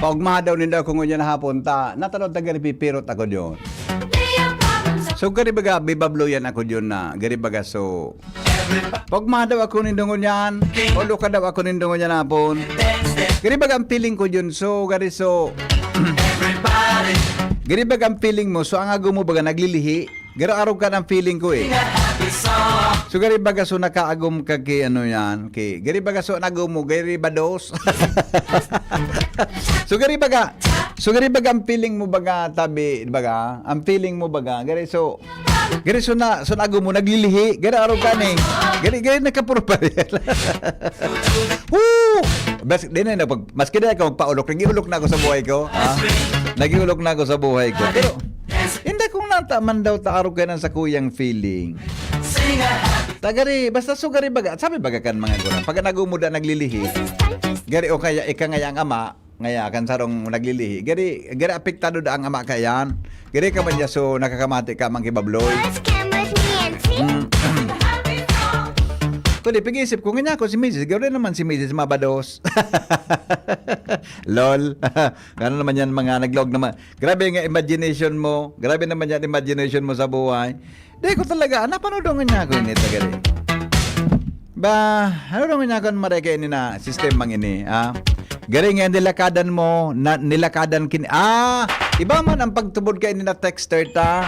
Paugma daw ninda ko ngunya na hapon ta. Natanong ta gari pipirot ako diyon. So gari baga bibabloyan ako diyon na. Gari baga so paugma daw ako nindo ngunyan. Ulo ka daw ako nindo ngunyan hapon. Gari baga ang feeling ko diyon. So gari so gari baga ang feeling mo. So ang ago mo baga naglilihi. Gari araw ka ng feeling ko eh. So gari baga so nakaagom ka kay ano yan kay gari baga so nagom mo gari bados. So gari baga ang feeling mo baga tabi baga ang feeling mo baga gari so na so nagom mo naglilihi gari araw ka ni gari nakapuro pa. Woo! Bas din na pag maski na ako magpaulok nagiulok na ako sa buhay ko. Nagiulok na ako sa buhay ko. Pero hindi kung nataman daw ta araw ka na sa kuyang feeling. Tagari, basta sugari baga. Sabi baga kan mga gurang. Pag nagumuda naglilihi, gari o kaya ika ngaya ang ama, ngaya kan sarong naglilihi. Gari apektado da ang ama kayan. Gari ka man niya so nakakamati ka mang kibabloy. Kundi pag-isip ko nga ako si Mrs. Gawin naman si Mrs. Mabados. Lol. Gano'n naman yan mga naglog naman. Grabe nga imagination mo. Grabe naman yan imagination mo sa buhay. Di ko talaga, napanodongan niya ako ini tagari. Ba, ano naman niya ako mareke ini na system mang ini, Gari nga nilakadan mo, nilakadan iba man ang pagtubod ka ini na texter ta.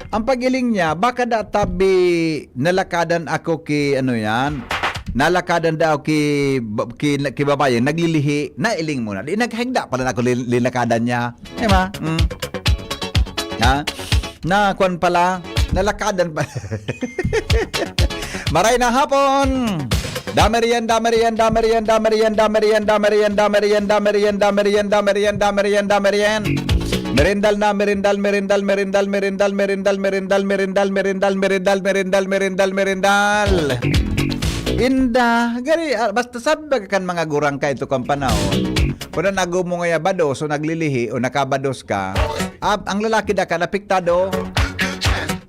Ang pagiling niya, baka da tabi nalakadan ako ki ano yan, nalakadan daw ki babae, naglilihi, nailing mo na. Di naghagda pala ako lilakadan niya. Diba? Na, kwan pala, nalakadan pa. Maray na hapon. Damerian. Merindal. Inda, gari basta sabi kan mga gurang ka ito kang panahon. Kung nago mo nga bados o naglilihi o nakabados ka, ang lalaki da ka napiktado.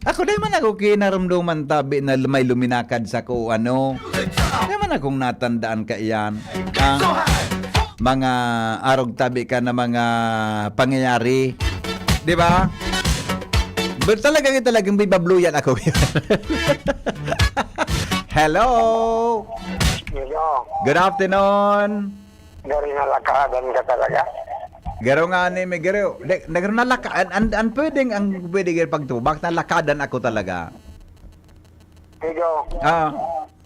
Ako di man ako kinaramdaman tabi na may luminakad sa ko ano. Di man akong natandaan ka iyan. Mga arog tabi ka na mga pangyayari. Di ba? But talagang bibabluyan ako. Hello. Hello. Good afternoon. Dari nalakadan ka talaga. Garo nga ni may garo. Nagro na lakadan ang pwede pagtubak na lakadan ako talaga. Hello.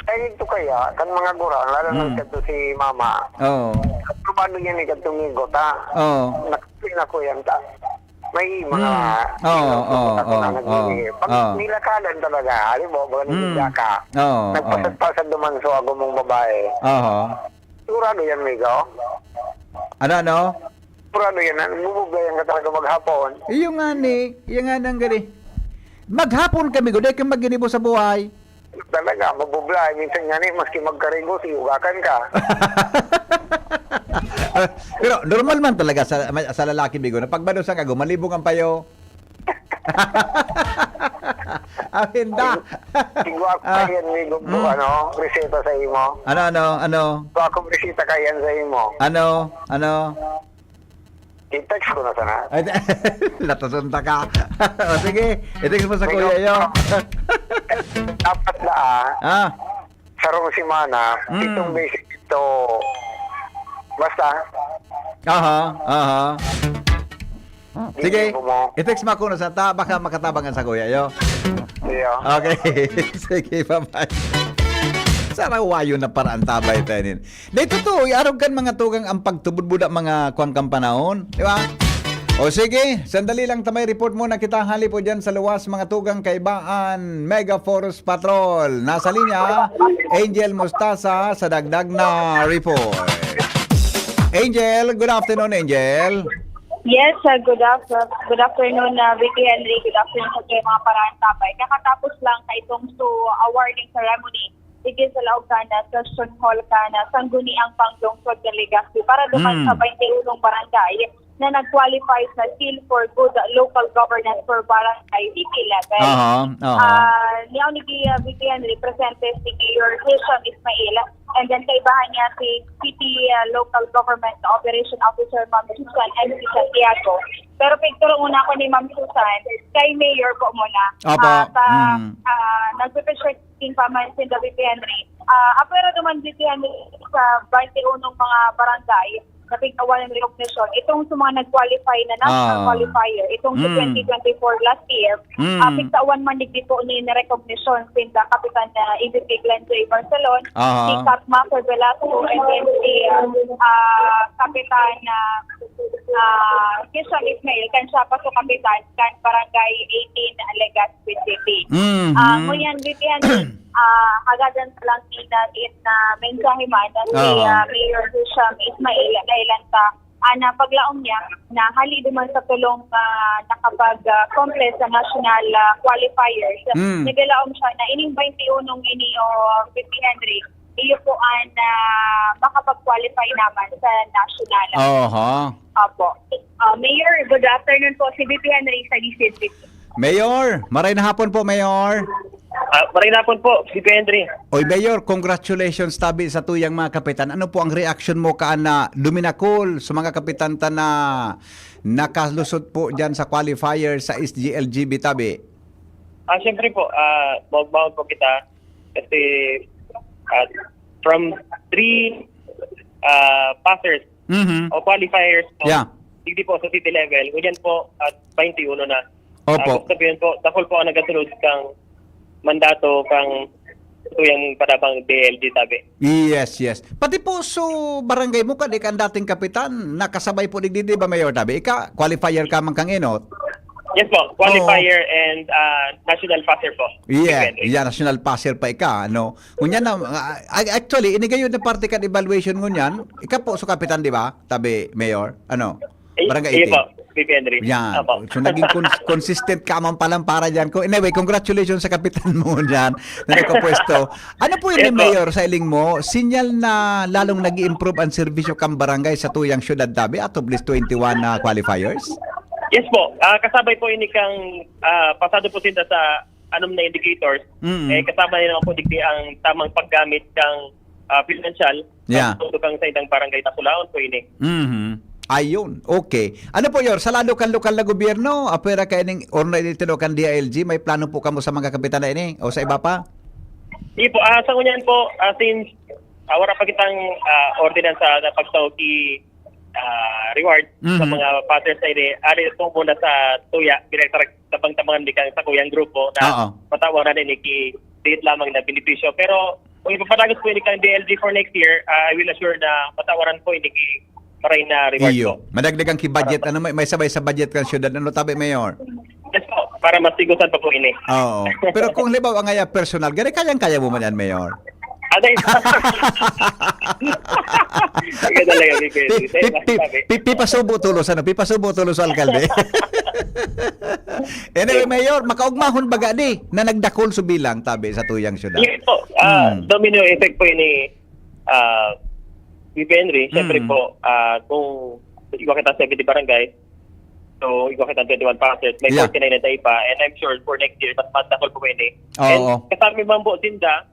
Ito kaya, kan mga gurang, lalo na kadto si mama. Paano yan ni kadtong migo, ta? Nakapin ako yan, ta? May mga... Pag nilakadan talaga, alam mo, baga nilaka ka. Nagpasad-pasad duman so ako mong babae. Sigurado yan, migo? Ano? Sigurado yan, bubuglayan ka talaga maghapon. Iyo nga nang gani. Maghapon kami, guday kang maginibo sa buhay. Talaga, mabublay. Minsan nga maski magkarigo, siugakan ka. Pero normal man talaga sa lalaki, bigo, na pagbadosan ka, gumalibong ang payo. Hinda. Sigo ako kayan, migo po, reseta sa imo. Ano? Sigo ako reseta kayan sa imo. Ano? I-text ko na sana. Latasunta ka. O sige, i-text mo sa kuya yo. Dapat na sarong simana, itong basic ito, basta. Sige, i-text mo ako na sa baka makatabangan sa kuya yo. Okay, sige, bye-bye. Sana wayo na paraan tabay tayo. Dito to, iarog kan mga tugang ang pagtubod-buda mga kuwang kampanahon. Di ba? O sige, sandali lang tamay report muna kita hali po dyan sa luwas mga tugang kaibaan Mega Force Patrol. Nasa linya, Angel Mustasa sa dagdag na report. Angel, good afternoon, Angel. Yes, good afternoon, Vicky Henry. Good afternoon sa mga paraan tabay. Kakatapos lang na itong awarding ceremony. Igil sa laog ka na sa Sun Hall ka na sangguniang panglungsod ng Legazpi para duman sa 21 barangay na nag-qualify sa Seal for Good Local Governance for Barangay VP11. Niyaw ni Vicky Henry, presente si Mayor Hisham Ismail And then kaibahan niya si City Local Government Operation Officer Ma'am Susan MC Santiago. Pero picture una ko ni Ma'am Susan, kay Mayor po muna. Apa. Nagpe-pressure pa man si David Henry. Apero naman dito yan sa 21 mga barangay na pigkawalan ng recognition. Itong sa mga nag-qualify na national qualifier, itong sa 2024 last year, pigkawan man dito ni na-recognition sinda Kapitan EVP Glenn J. Barcelon, si Cap Master Velasco, and then si Kapitan Quezon Ismail, kan siya pa sa Kapitan, kan Barangay 18 Legazpi City. Ngunyan, Vivian, hagadan sa lang inatin na mensahe man si Mayor Hisham Ismail dahil na paglaom niya na hali duman sa tulong nakapag-complete sa national qualifiers. Nagalaom siya na ining 21 ini o 50 Henry iyo po ang makapag-qualify naman sa national. Opo. Mayor, good afternoon po si VP Henry sa DCID. Mayor, maray na hapon po, Mayor. Maray na po, si Henry. Oy, Mayor, congratulations tabi sa tuyang mga kapitan. Ano po ang reaction mo na luminakol sa mga kapitan na nakalusot po dyan sa qualifier sa SGLGB tabi? Siyempre po, bawag po kita kasi from 3 passers o qualifiers po, hindi po sa city level, ganyan po at 21 na. Opo. Sabihin po, dahil po ang nagasunod kang mandato kang tuyang padabang DLG tabi. Yes. Pati po so barangay mo kadi kan dating kapitan, nakasabay po digdi ba Mayor tabi? Ika qualifier ka man kang inot? Yes po, qualifier and national passer po. Yeah, national passer pa ika, ano. Ngunyan na actually inigayon na parte kan evaluation ngunyan, ika po so kapitan di ba? Tabi Mayor, ano? Barangay 18. Iya po, VP Henry. Yan. So naging consistent ka man palang para dyan. Anyway, congratulations sa kapitan mo dyan na nakapwesto. Ano po yun, Mayor, sa iling mo? Sinyal na lalong nag-i-improve ang serbisyo kang barangay sa tuyang syudad tabi at of least 21 na qualifiers? Yes po. Kasabay po ini kang pasado po sila sa anom na indicators. Kasabay naman po digdi ang tamang paggamit kang financial. Kang sa idang barangay na Sulaon po ini. Ayun, okay. Ano po yor, sa lokal na gobyerno, apera kayo ng orna itino kan DILG, may plano po kamo sa mga kapitan na ini o sa iba pa? Hindi po, sa kunyan po, since wala pa kitang ordinance na pagtawag reward sa mga partners na ini, ari po muna sa tuya, direktor tabang-tabangan di kang sa kuyang grupo na patawa na din ki-date lamang na benepisyo. Pero kung ipapatagos po ini kang DLG for next year, I will assure na patawaran po ini maray na reward po. Madagdagang ki-budget. Ano may sabay sa budget kan syudad? Ano tabi, Mayor? Yes po, para masigusan pa po ini. Oo. Pero kung halimbawa ang ngaya personal, gani kayang-kaya mo man yan, Mayor? Pipasubo tulos sa alkalde. Anyway, Mayor, makaugmahon baga di na nagdakol subilang tabi sa tuyang syudad. Yes po. Domino effect po ini VP Henry, siyempre po, kung ikaw kita 70 barangay, so ikaw kita 21 passers, may 49 na tayo pa, and I'm sure for next year, mas matakol po ini. And kasama bang po sinda,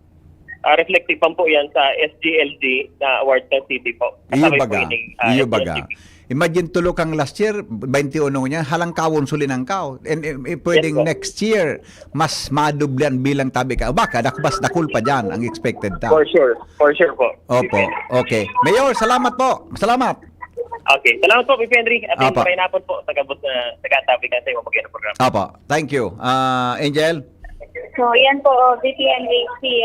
reflective pa po yan sa SGLG na award sa city po. Iyo baga. Imagine tulo kang last year, 21 niya, halang kawon sulinang kaw. And pwedeng next year, mas madublan bilang tabi ka. Baka, dakul pa dyan ang expected ta. For sure po. Opo, okay. Mayor, salamat po. Salamat. Okay, salamat po, VP Henry. At may napon po sa gabos na nagatabi ka sa iyong program. Opo, thank you. Angel? So, yan po, VP Henry, si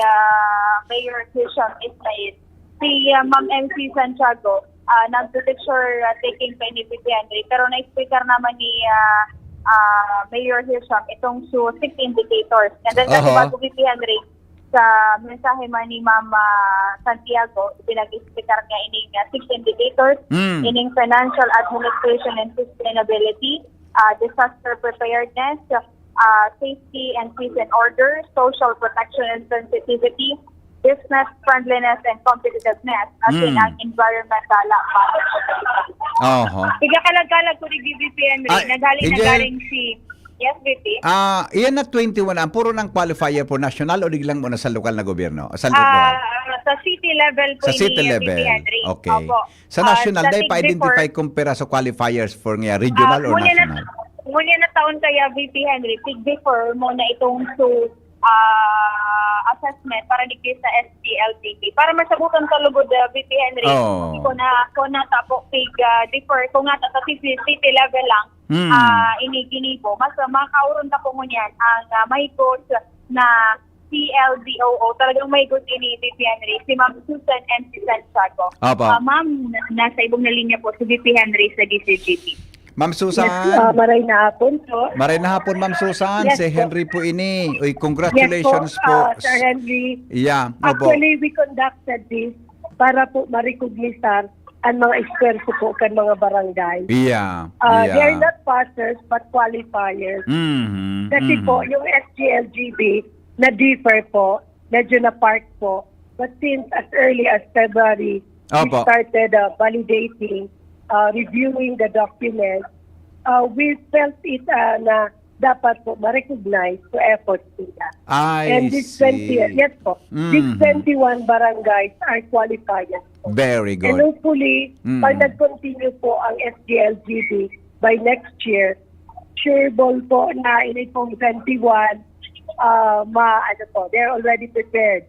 Mayor Hisham Ismail, si Ma'am MC Santiago, nag-picture taking pa ni VP Henry. Pero na-speaker naman ni Mayor Hisham itong 6 indicators. And then kasi bago VP Henry, sa mensahe man ni Ma'am Santiago, pinag-speaker niya ining 6 indicators, ining financial administration and sustainability, disaster preparedness, safety and peace and order, social protection and sensitivity, business friendliness and competitiveness, as in ang environmental management. Kalag-kalag ko ni VP Henry, nagaling si... Yes, VP? Iyan na 21, ang puro ng qualifier po national o diglang mo na sa lokal na gobyerno? Sa lokal? sa city level po Sa city ni level. VP Henry. Okay. Opo. Sa national, Sa dahil big pa-identify before, kung pera sa qualifiers for nga regional or national? Ngunyan na taon kaya VP Henry, big before mo na itong assessment para digdi sa SGLTP. Para masabutan sa lugod VP Henry, Oh. kung na tapo pig defer, kung nga sa city level lang, iniginibo, mas makauron ka po ngunyan ang may goals na CLDOO. Talagang may goals ini VP Henry, si Ma'am Susan and si Santiago. Opo. Ma'am, nasa ibong na linya po si VP Henry sa DCGP. Ma'am Susan. Maray na hapon po. Maray na hapon, Ma'am Susan. Yes, si po. Henry po ini. Uy, congratulations Yes po. Sir Henry. Yeah, opo. Actually, we conducted this para po ma-recognize ang mga eskwento po kan mga barangay. Yeah. They are not passers but qualifiers. Kasi po, yung SGLGB na-differ po, medyo na-park po. But since as early as February, we Opo. started validating, reviewing the documents. We felt it na dapat po ma-recognize to efforts nila. And this 20, yes po, these 21 barangays are qualifiers po. Very And good. hopefully, pag nag-continue po ang SGLGB by next year, sureball po na in itong 21, they're already prepared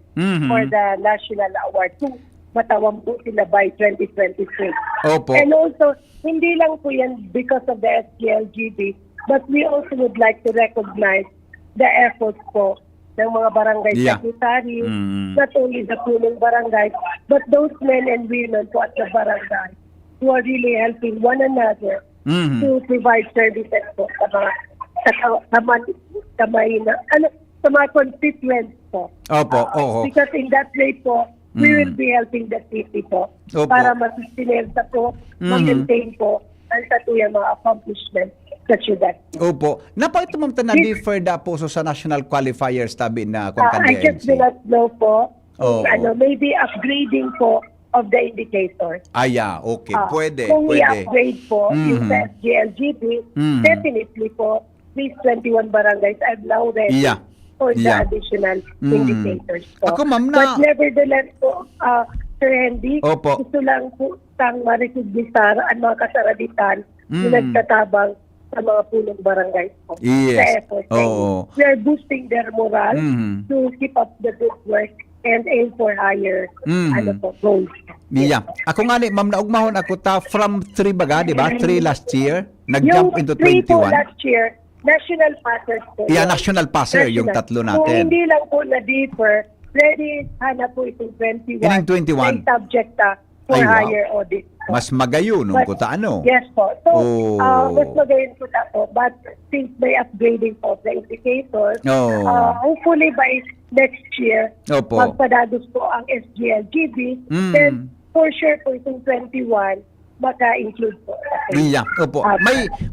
for the national award. Kung matawang po sila by 2023. Opo. And also, hindi lang po yan because of the SGLGB, but we also would like to recognize the efforts po ng mga barangay secretary, not only the punong barangay, but those men and women po at the barangay who are really helping one another to provide services po sa mga constituents po. Opo, Because in that way po, we will be helping the city po Opo. para masustenelta po, ma-maintain po ang satuyang mga accomplishments sa syudad. Opo. Napaito ma'am na differ da po so sa national qualifiers tabi na kung I just do not know po, maybe upgrading po of the indicators. Okay. Pwede. Kung i-upgrade po yung sa SGLGB, definitely po, these 21 barangays are now ready for the additional indicators po. Ako, ma'am, But nevertheless po, Sir Henry, Opo. gusto lang po tang marikiglisar ang mga kasaraditan na nagtatabang sa mga punong barangay po. Yes. Sa effort. We are boosting their morale to keep up the good work and aim for higher goals. Yeah. Ako nga ni, ma'am, naugmahon ako from 3 baga, di ba? 3 last year. Nag-jump into 21. Yung 3 po last year, national passers po. National passer, yung tatlo Kung natin. hindi lang po na-differ, ready sana po itong 21. Ining 21. May subject for higher audit. Po. Mas magayon nung kuta ano. Yes po. So, mas magayon po po. But since may upgrading po the indicators, hopefully by next year, magpadagos po ang SGLGB, then for sure po itong 21, maka-include po. Opo.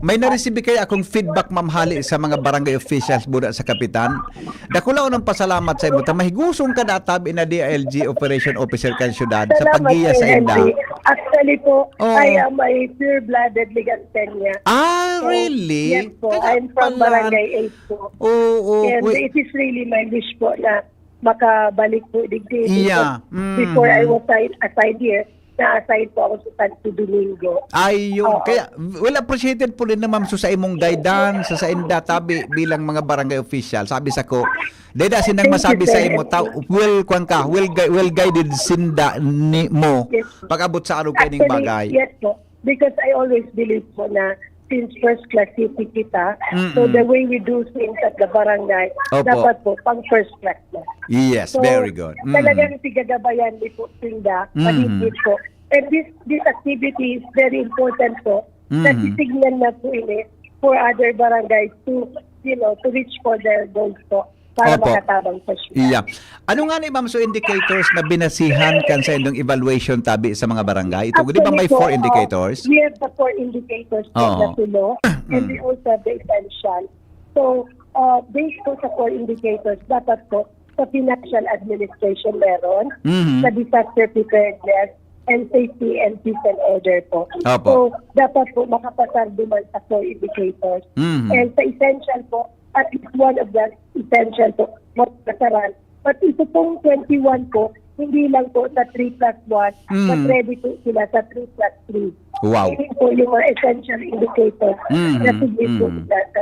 May na-receive kayo akong feedback, Ma'am Hali, sa mga barangay officials muna sa kapitan. Dakula unang pasalamat sa imo. Mahigusong ka databi na DILG Operation Officer kan syudad sa paggiya sa inda. Actually po, I am a pure-blooded Ligantenia. Really? Yes po. I'm from Barangay 8 po. And it is really my wish po na makabalik po digdi. Before I was assigned here, na-assign po ako sa Santo Domingo. Kaya, appreciated po rin na ma'am sa imong guidance, sa inda tabi bilang mga barangay official. Sabi sa ko, dahil sinang masabi sa imo, well guided sinda ni mo, pag-abot sa araw kayo bagay. Yes po, because I always believe po na since first class city kita, so the way we do things at the barangay, dapat po pang first class na. Yes, very good. Talagang tigagabayan ni po sinda, paligid po. And this activity is very important po. Nasisignan na po ini for other barangays to reach for their goals po. Para makatabang sa siya. Ano nga ni ma'am indicators na binasihan kan sa indong evaluation tabi sa mga barangay? Ito, di ba may 4 indicators? We have the 4 indicators na tulo, and we also have the essential. So, based po sa 4 indicators, dapat po sa financial administration meron, sa disaster preparedness, and safety and peace and order po. So, dapat po makapasar duman sa 4 indicators. And sa essential po, at least one of the essential po, magkasaran. But ito pong 21 po, hindi lang po sa 3+1, but ready po sila sa 3+3. Wow. Hindi po yung mga essential indicators na sige po sila sa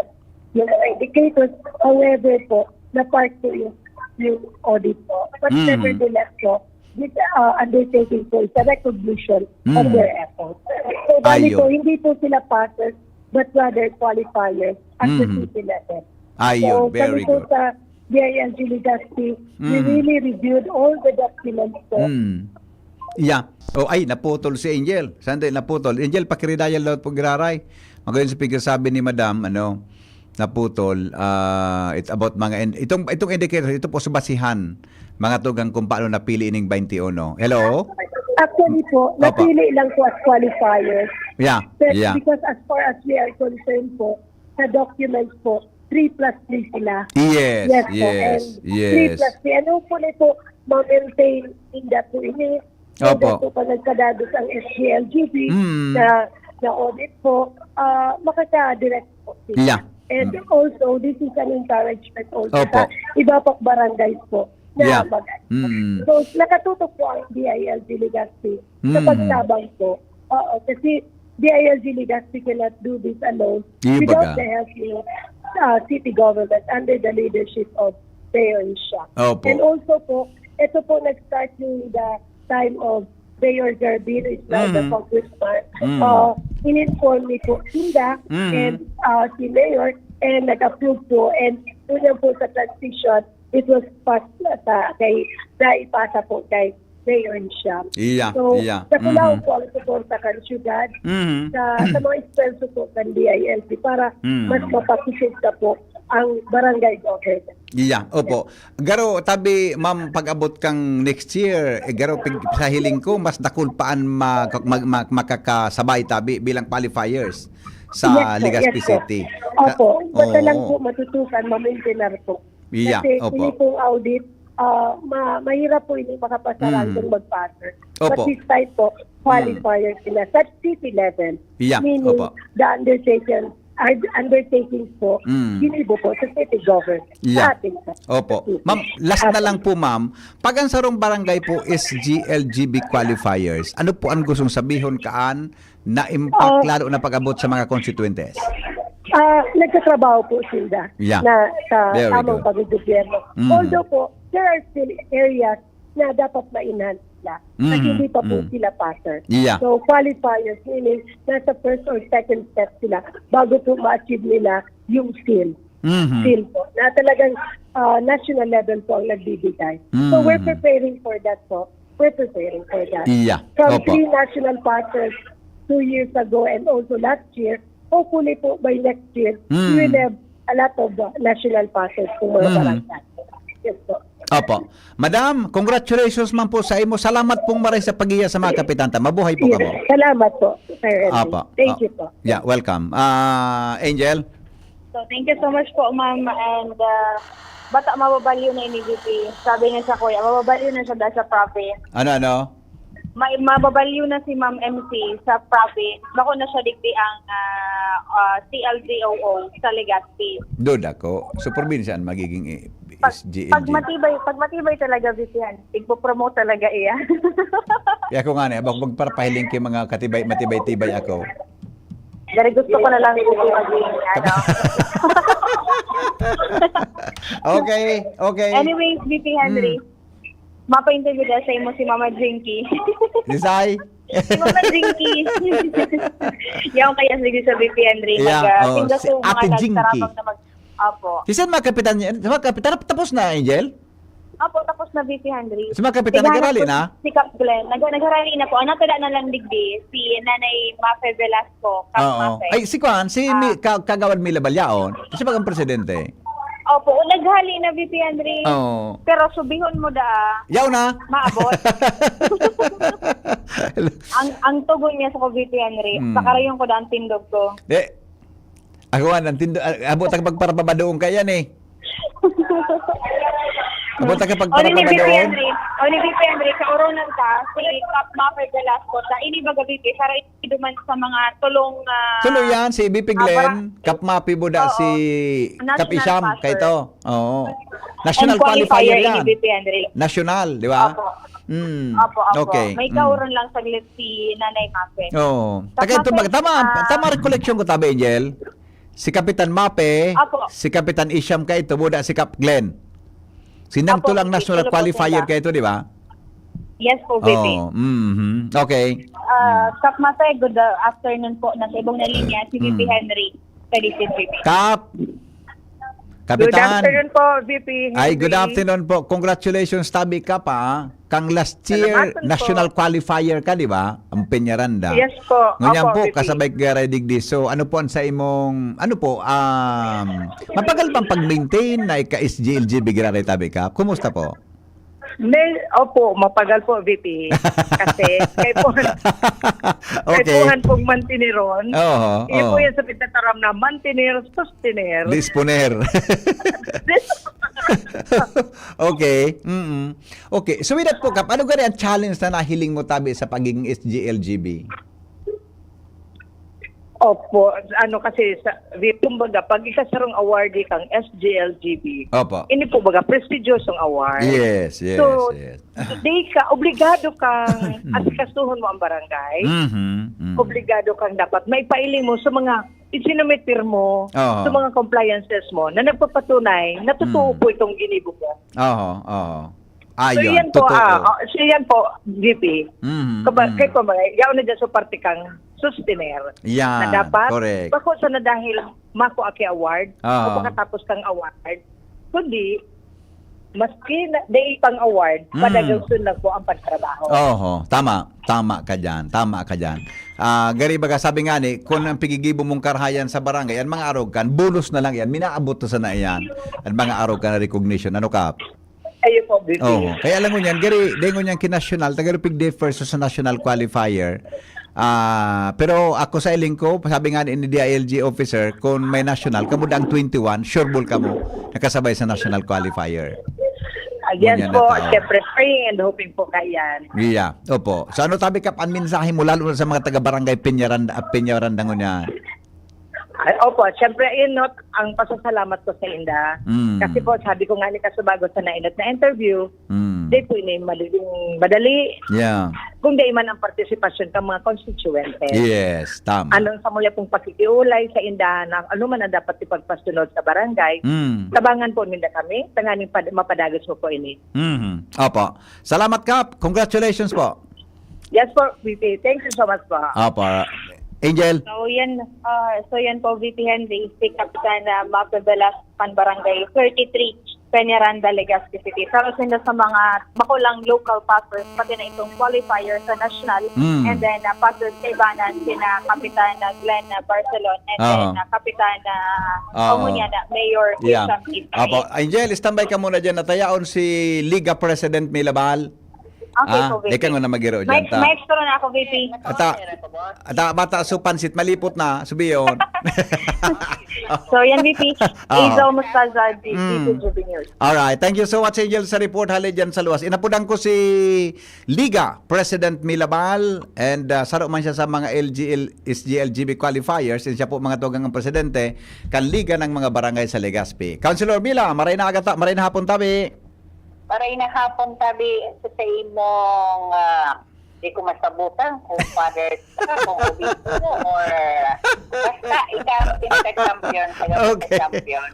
yung mga indicators. However po, na part po yung audit po. But nevertheless po, this undertaking po is a recognition of their efforts. So, bali po, hindi po sila passers, but rather qualifiers at the city level. Ayun, So, very kami po good. sa DILG Legazpi, we really reviewed all the documents po. Yeah. Oh, ay, naputol si Angel. Sandali, naputol. Angel, pakiridayal daw po graray. Magayon sa pagkasabi ni Madam, naputol. It's about mga, itong indicator, ito po sa basihan. Mga tugang kung paano napili ining 21. Hello? Actually po, napili lang po as qualifiers. Yeah. But Yeah. because as far as we are concerned po, sa documents po, 3+3 sila. Yes. po. Yes. And Yes. 3+3. Ano po nito, ma-maintain in that po ini. So, Opo. po pag nagkadados ang SGLGB Mm. na audit po, makaka-direct po sila. Yeah. And also, this is an encouragement also Opo. sa iba pang barangays po na Yeah. mag- So, nakatutok po ang DILG Legazpi sa pagtabang po. Kasi DILG Legazpi cannot do this alone without Ibaga. the help of city government under the leadership of Mayor Isha. Opo. And also po, ito po nag-start yung the time of Mayor Garbino is now the congressman. In-inform ni po Sinda and si Mayor and nag-approve po and doon po sa transition, it was passed naipasa po kay Mayor Isha. Yeah. So, Yeah. sa Kulao po ang suporta kan syudad sa mga expenso po kan DILG para mas mapakisip po ang barangay government. Yeah, opo. Garo, tabi, ma'am, pag-abot kang next year, garo, sa hiling ko, mas dakulpaan makakasabay tabi bilang qualifiers sa Yes po, Legazpi yes po. City. Opo, basta lang Oo. po matutukan, ma-maintain po. Yeah, Kasi opo. ini pong audit, mahirap po ini makapasarang kung mag-passer. But Opo. this time po, qualifiers sila sa city level. Yeah, Meaning, opo. the undertakings po, ginibo po sa city government. Yeah. Sa atin po. Opo. Ma'am, last na lang po, ma'am. Pag ang sarong barangay po is GLGB qualifiers, ano po ang gustong sabihon kaan na impact lalo na pag-abot sa mga constituentes? Nagkatrabaho po sila Yeah. na sa Very tamang good. pag-gobyerno. Although po, there are still areas na dapat ma-enhance sila na hindi pa po sila passer. Yeah. So, qualifiers, meaning nasa first or second step sila bago po ma-achieve nila yung skill. Skill po. Na talagang national level po ang nagbibigay. So, we're preparing for that po. We're preparing for that. Yeah. From Opo. 3 national passers 2 years ago and also last year, hopefully po by next year, we will have a lot of national passes kung mga barangay. Yes po. Opo. Madam, congratulations man po sa imo. Salamat pong maray sa pagiya sa mga kapitanta. Mabuhay po Yes. kamo. Salamat po, Sir Henry. Opo. Thank you po. Yeah, welcome. Angel? So, thank you so much po, ma'am. And bata mababalyo na yung VP. Sabi niya sa kuya, mababalyo na siya dahil sa province. Ano? Mababalyo na si Ma'am MC sa province. Bako na siya digdi ang CLGOO sa Legazpi. Doon ako. So, probinsyan magiging Pag SGLG. matibay talaga VP-han. Tigpo-promote talaga iya. Kaya ko nga na, magpapahiling kay mga matibay-tibay ako. Dari gusto ko na lang VP maging Okay. Anyways, VP Henry, mapa-interview dahil sa imo si Mama Jinky. Desay? Si Mama Jinky. Yung kaya sige sa VP Henry. Yeah, Tingnan si ko Ate mga Jinky. nagtarapang na Apo. Si saan mga kapitan niya? Sa mga kapitan, tapos na, Angel? Apo, tapos na VP Henry. Sa mga kapitan, nag-arali na? Si Cap Glenn. Nag-arali na po. Ang natada na lang digdi, si Nanay Mafe Velasco. Cap Oo. Mafe. Ay, si Kwan, Kagawad Mila Balyaon. Kasi pag ang presidente. Opo, naghali na VP Henry. Oo. Pero subihon mo da, Yaw na! maabot. ang tugon niya sa VP Henry, sa karayon ko da ang tindog ko. De, ako nga, abot ang pagparababadoong kaya eh. Abot ang O ni VP pagparababadoong. Henry, sa oronan ka, si Cap Mafe Velasco, sa ini baga VP, para iduman sa mga tulong Tuloy yan, si BP Glenn, Kapmapi Buda, Oo. si National Kap Isyam, passer. kay to. Oo. National and qualifier qualifier ini yan. VP Henry. National, di ba? Opo. Opo. Okay. May kauron lang saglit si Nanay Mape. Oo. Kap Taka ito, Mape, tama recollection ko tabi, Angel. Si Kapitan Mape, Apo. si Kapitan Isham ka ito, buda si Kap Glenn. Sinang Apo, tulang national itulo po qualifier sila. ka ito, di ba? Yes po, VP. Okay. Kap Mape, good afternoon po. Nasa ibong na linya si VP Henry. Pwede si VP. Kap. Good Kapitan. afternoon po, VP. Ay, good Henry. afternoon po. Congratulations, tabi ka pa. Kang last year, Salamatan po. national qualifier ka, di ba? Ang Peñaranda. Yes po. Ngunyan Opo, po, VP. kasabay ka digdi. So, ano po ang sa imong, mapagal bang pag-maintain na ika-SGLG bigla rin tabi ka? Kumusta po? Opo, mapagal po, VP. Kasi kay po, kay puhan pong mantineron. Oo. Iyon po yan sa pitataram na mantiner, sustainer. Disponer. Okay. Okay. So with that po, Kap, ano gani ang challenge na nahiling mo tabi sa pagiging SGLGB? Opo, kasi kumbaga, pag ikasarong awardee kang SGLGB, Opo. ini po baga prestigiosong award. Yes. So, Yes. obligado kang asikasuhon mo ang barangay. Obligado kang dapat maipaili mo sa mga isinumitir mo, Oo. sa mga compliances mo na nagpapatunay na totoo po itong ginibo mo. Oo. So Ayun, yan po, totoo. yan po, GP. Kaya po mga, yaw na dyan sa parte kang sustainer. Yan, Na dapat, correct. bako sa na dahil mako aki award, Oo. o pagkatapos kang award, kundi, maski na day pang award, padagawsun lang po ang pagtrabaho. Oo, tama ka dyan. Gari baga sabi nga ni, kung ang pigigibo mong karhayan sa barangay, ang mga arogan, bonus na lang yan, minaabot to sa na yan. Ang mga arogan na recognition. Ano ka? Ayun po, BP. Oo. Kaya alam mo niyan, gari, dengo niyan kinational, tagarupig day first sa national qualifier. Pero ako sa iling ko, sabi nga ni DILG officer, kung may national, kamud ang 21, sure ball ka mo, nakasabay sa national qualifier. Yes Ganyan po, na tao. syempre praying and hoping po kayan. Yeah, opo. So ano tabi ka, ang mensahe mo, lalo na sa mga taga-barangay Peñaranda niya? Opo, syempre inot ang pasasalamat ko sa Inda. Kasi po, sabi ko nga ni Kasubago sa nainot na interview, di po ini madali. Yeah. Kung di man ang partisipasyon ng mga constituente. Yes, tama. Anong sa mula pong pakikiulay sa Inda na ano man ang dapat ipagpasunod sa barangay. Tabangan po nila kami, tanganing mapadagos mo po ini. Opo. Salamat, Kap. Congratulations po. Yes po, VP. Thank you so much po. Opo. Angel. So yan po, VP Henry, si Kapitan Mapebelas Panbarangay 33, Peñaranda, Legazpi City. Pero sila sa mga makulang local passers, pati na itong qualifier sa national, and then passers sa Ibanan, sina Kapitan Glenn Barcelon, and then Kapitan Mayor Yeah. Isham. Opo. Angel, standby ka muna dyan. Natayaon si Liga President Milabal. Okay po, VP. Ikaw nga na magiro May dyan. extra na ako, VP. Bata so pansit, malipot na. Subiyon. So yan, VP. Izo Mustaza, DPGB News. Alright, thank you so much, Angel, sa report. Hali dyan sa luwas. Inapudan ko si Liga President Milabal and saro man siya sa mga SGLGB qualifiers. Siya po mga tugang ang presidente kan Liga ng mga barangay sa Legazpi. Councilor Mila, maray na hapon tabi. Maray na hapon tabi sa imong di ko masabutan kung father ka, kung obispo mo, or basta ikaw pinaka-champion, champion.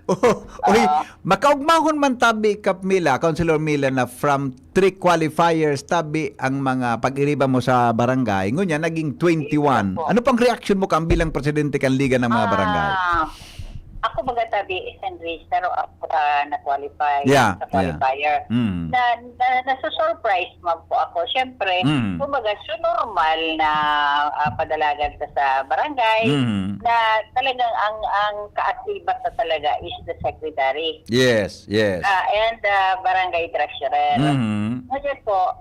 Uy, makaugmahon man tabi, Kap Mila, Councilor Mila, na from 3 qualifiers tabi ang mga pag-iriba mo sa barangay, ngunya naging 21. Ano pang reaction mo kang bilang presidente kan Liga ng mga barangay? Ako magatabi, Henry, pero ako na-qualify Yeah, sa qualifier. yeah. Nasa-surprise mo po ako. Siyempre, kumbaga, so normal na padalagan ka sa barangay na talagang ang kaasibat na talaga is the secretary. Yes. And barangay treasurer. Ngayon po,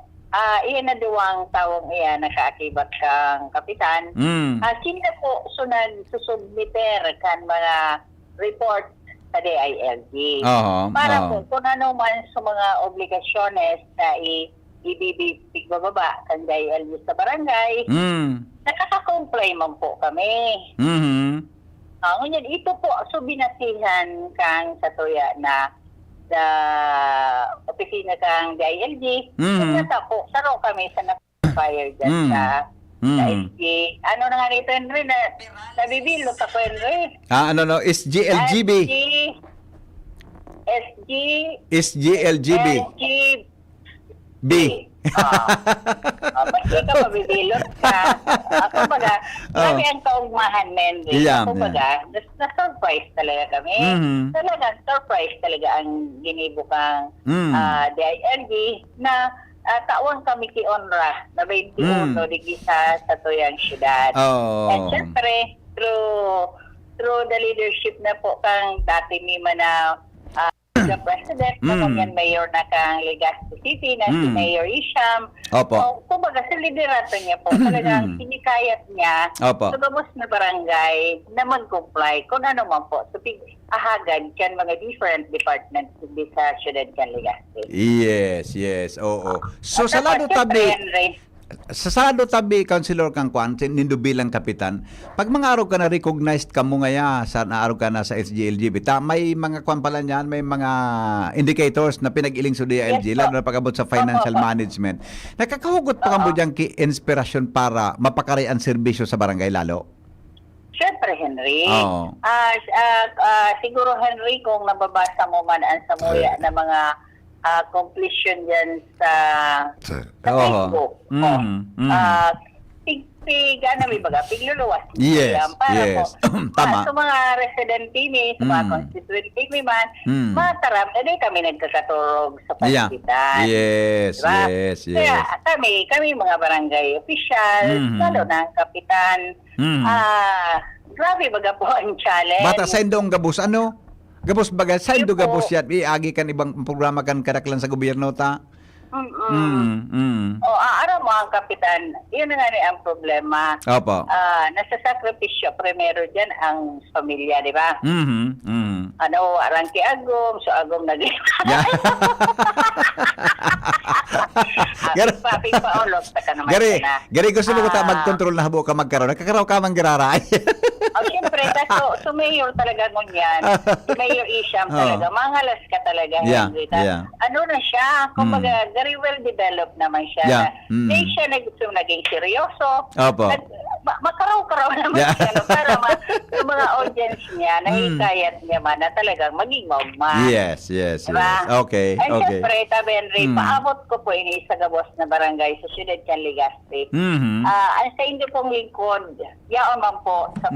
iyan na duwang tawong iyan nakaakibat kang kapitan. Sino po sunod susubmiter kan mga report sa DILG. Para po kung ano man sa mga obligasyones na ibibigababa kan DILG sa barangay, nakaka-comply man po kami. Ngunyan, ito po, so binasihan kang sa tuya na sa opisina kang DILG. Nasa po, saro kami sa fire dyan sa SG. Ano na nga rito, Henry, nabibilot ako, Henry. Ano, SGLGB. SG SGLGB. B. Basta ka mabibilot ka. Ako baga, kami ang kaugmahan, Henry. Yeah, Ako baga, na-surprise talaga kami. Talagang surprise talaga ang ginibukang DILG na tawang kami ki Onra na 21 digis sa tuyang syudad. And syempre, through the leadership na po kang dati Mima na the President, yan Mayor na kang Legazpi City na si Mayor Isham. Opo. So, kumbaga sa liderato niya po, talagang sinikayat niya Opo. sa gabos na barangay na mag-comply kung ano man po. So, ahagad kan mga different departments sa syudad kan Legazpi. Yes, oo. So, sa lado tabi, Councilor kang Kwan, nindo bilang kapitan, pag mga araw ka na recognized ka mo ngaya, sa araw ka na sa SGLGB, may mga kwan pala niyan, may mga indicators na pinag-iling sa DILG, lalo na pag-abot sa financial management. Nakakahugot pa ka mo dyan ki-inspirasyon para mapakari ang serbisyo sa barangay lalo? Siyempre, Henry. Siguro, Henry, kung nababasa mo man ang samuya na mga completion yan sa Facebook. Pigluluwas. Yes. Tama. Sa mga resident TV, sa mga constituent TV man, matarap na din kami nagkakaturog sa pagkitan. Yes. Kaya kami mga barangay official, lalo na ang kapitan, grabe baga po ang challenge. Bata sa indong gabos, Gabos baga, sa indo gabos yan, iagi kan ibang programa kan kadaklan sa gobyerno ta? Araw mo ang kapitan, yun na nga rin ang problema. Opo. Nasa sakripisyo, primero dyan ang pamilya, di ba? Arang ki Agom, so Agom naging... Paping paulog, taka naman Gari, gusto mo ko mag-control na habo ka magkaroon. Nakakaraw ka mang giraray. Siyempre, so Mayor talaga ngunyan. Si Mayor Isham talaga. Mangalas ka talaga, Henry. Ano na siya? Kumbaga, very well developed naman siya. Hindi siya naging seryoso. Opo. Makaraw-karaw naman siya. Para yung mga audience niya, nahikayat niya man na talagang maging maugma. Yes. Diba? Okay. Ay, siyempre, Henry, paabot ko po ini sa gabos na barangay sa Syudad kan Legazpi. Ang sa inyo pong lingkod, yaon man po sa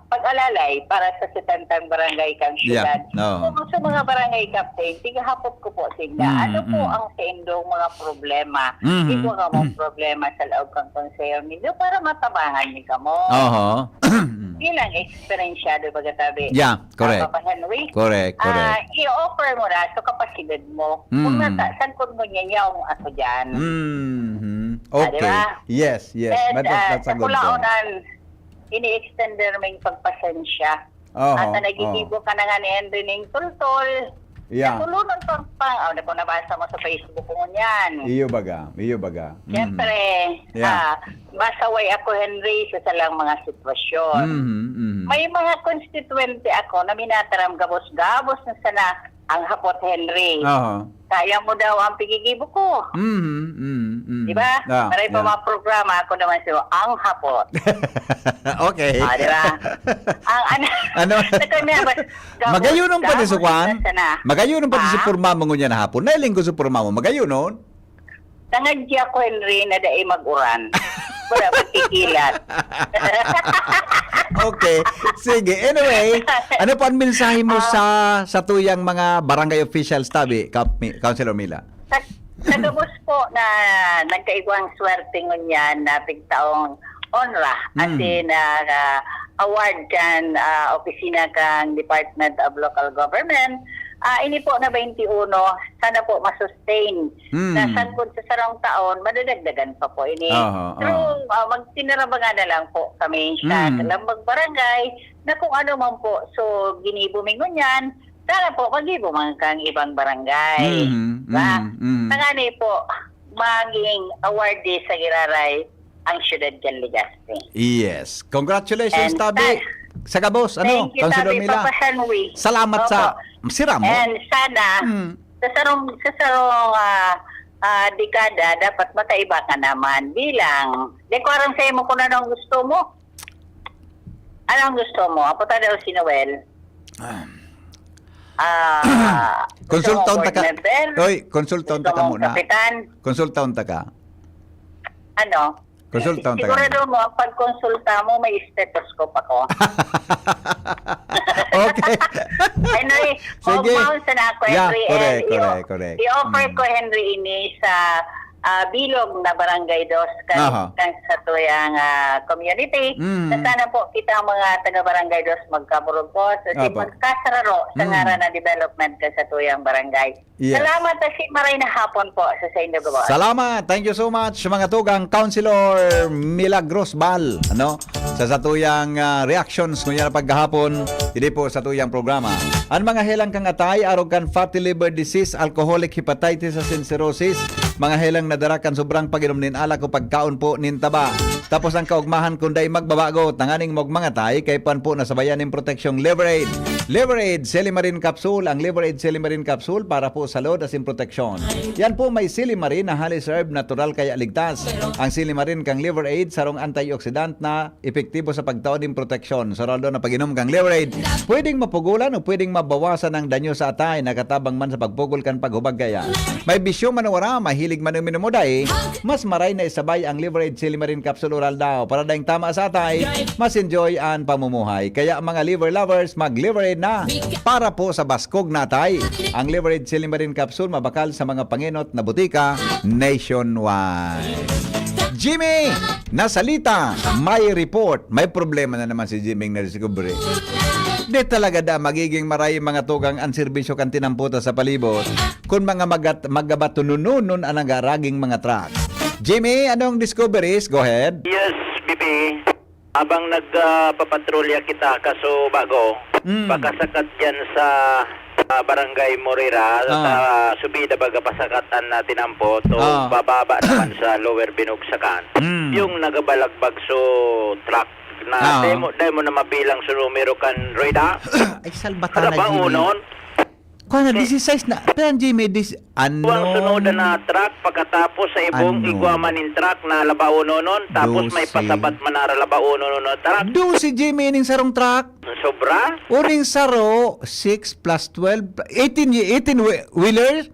pag-alalay para sa sitantang barangay kang syudad. Kung sa mga barangay captain, tigahapot ko po sila. Ano po ang sa indong mga problema? Ito ka mong problema sa loob kang konseyo ninyo para matabangan niyo ka mo. Bilang experiensyado bagatabi. Correct. Papa Henry. Correct. I-offer mo na sa kapasidad mo. Kung sangkod mo niya ang ako dyan. Okay. Diba? Yes. And That's a sa good point. kulaunan, ini-extender mo yung pagpasensya. At nagigibo ka na nga ni Henry ng tultol. Natulunod pang kung nabasa mo sa Facebook ko yan. Iyo baga. Siyempre, masaway ako, Henry, sa salang mga sitwasyon. May mga konstituente ako na minataram gabos-gabos na sana ang hapot, Henry. Kaya mo daw ang pigigibo ko. Diba? Maray pa mga programa ako naman siya, ang hapot. Okay. Diba? Magayunon pa di sukuan? Magayunon pa di si Purma mo ngunya na hapon. Nailing ko si Purma mo. Magayunon? Tangadya ko, Henry, na daay mag-uran. Para magkikilat. Okay. Sige. Anyway, ano pa ang mensahe mo sa tuyang mga barangay officials tabi, Councilor Mila? Sa gabos po na nagkaigwang swerte ngunyan na pigtaong Onra at award kan opisina kang Department of Local Government. Ini po na 21, sana po masustain na sangkod sa sarong taon, madadagdagan pa po ini. Pero magtinarabangan na lang po kami sa Lambag Barangay na kung ano man po, so ginibumingon yan, sana po magibo man kang ibang barangay. Tangani po, maging awardee sa Giraray ang Syudad kan Legazpi. Yes. Congratulations, Tabi. Sa gabos, Thank you, Councilor Tabi, Mila. Papa Henry. Salamat sa Sira mo. And sana, sa sarong dekada, dapat makaiba ka naman bilang, dekwarang sa'yo mo kung anong gusto mo. Anong gusto mo? Apunta daw si Noel. Konsultaon gusto mo ta ka. board member? Oy, konsultaon ta Gusto ka mo muna. kapitan? Konsultaon ta ka. Ano? Konsultaon ta ka. Sigurado mo, ang pagkonsulta mo, may stethoscope ako. Okay. Henry, Sige. sa na ako, Yeah, Henry. correct, and correct. I-offer ko, Henry, ini sa bilog na Barangay Dos Aha. sa tuyang community. Na sana po kita ang mga taga-Barangay Dos magkaburog po sa Apa. magkasararo sa ngaran na development ka sa tuyang barangay. Yes. Salamat si Maray na hapon po sa inyo gawa. Salamat. Thank you so much mga tugang Councilor Milagros Bal, ano? Sa satuyang reactions kunya paggahapon dili po sa tuyang programa. Ang mga helang kang atay arog kan fatty liver disease, alcoholic hepatitis and cirrhosis, mga helang nadarakan sobrang pag-inom nin alak o pagkaon po nin taba. Tapos ang kaugmahan kunday magbabago tanganing mog mga tay kay pan po nasabayan ning proteksyong Liver Aid. Liver Aid Silimarin Capsule, ang Liver Aid Silimarin Capsule para po sa load as in protection. Yan po may Silimarin na halis herb natural kaya ligtas. Ang Silimarin kang Liver Aid sarong antioxidant na epektibo sa pagtaod din proteksyon. Sa ralo na pag-inom kang Liver Aid, pwedeng mapugulan o pwedeng mabawasan ang danyo sa atay nakatabang man sa pagpugol kan paghubag kaya. May bisyo manawara, mahilig man uminom mo dahil, mas maray na isabay ang Liver Aid Silimarin Capsule oral daw para dahing tama sa atay, mas enjoy ang pamumuhay. Kaya mga liver lovers, mag-Liver Aid na para po sa baskog na atay. Ang Liver Aid Silimarin Capsule mabakal sa mga panginot na butika nationwide. Jimmy, nasalita, may report. May problema na naman si Jimmy na discovery. Di talaga da magiging maray mga tugang ang serbisyo kan tinamputa sa palibot kung mga magabatunununon ang nagaraging mga truck. Jimmy, anong discoveries? Go ahead. Yes, Bibi. Habang nagpapatrolya kita kaso bago, pagkasakat yan sa Barangay Morera, sa subida baga pasakatan na tinampo, to bababa naman sa Lower Binugsakan. Yung nagabalagbag so truck na demo na mabilang sa numero kan Reda. Ay, salbata na, Jimmy. Unon? Kung na, 16 na. Pero Jimmy, Ang sunod na truck pagkatapos sa ibong igwaman in truck na labauno nun, tapos may pasabat manara labauno nun truck. Do si Jimmy ining sarong truck. Sobra? Uring saro, 6 plus 12, 18 wheelers?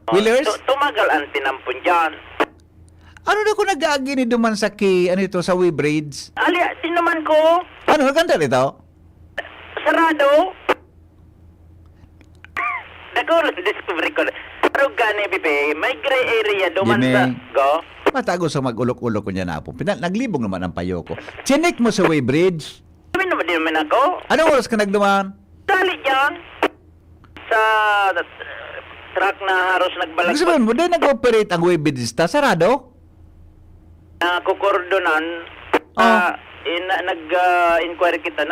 Tumagal ang tinampon dyan. Ano na kung nag-aagi ni duman sa ano ito, sa Weybridge? Ali, di naman ko. Ano, naganda rito? Sarado. Dako, discovery ko. Pero gani, Bibi, may gray area duman Jimmy. sa... Go? Matago sa mag-ulok-ulok ko niya na po. Naglibong naman ang payo ko. Chinik mo sa Weybridge. Sabi naman din naman ako. Anong oras ka nagduman? Dali dyan. Sa truck na haros Ang nagbalag. sabihin mo, dahil nag-operate ang Weybridge ta, sarado? Kukordonan. Nag-inquire kita.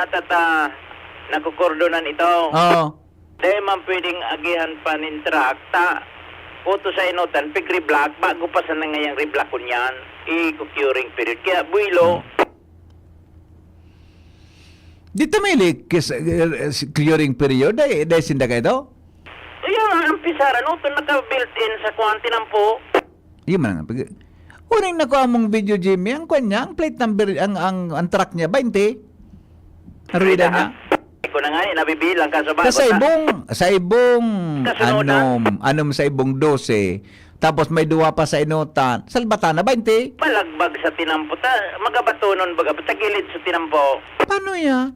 Nakukordonan ito. Oo. Dahil man pwedeng agihan pa ng truck, uto sa inutan, pig-reblock, bago pa sa nangayang reblock ko niyan, i-curing period. Kaya, builo, Dito may clearing period, dahil sinda ka ito? ayun, ang pisaran, ito naka-built-in sa kwanti ng po. Yung man nga. Uring nakuha mong video, Jimmy, ang kanya, ang plate number, ang truck niya, 20. Arwida niya. Ko na nga, nabibilang ka sa bago. Sa ibong, Kasunudan. anom sa ibong 12. Tapos may duwa pa sa inutan. Salbatana, 20. Palagbag sa tinampo. Magabatunon baga, tagilid sa tinampo. Paano ya?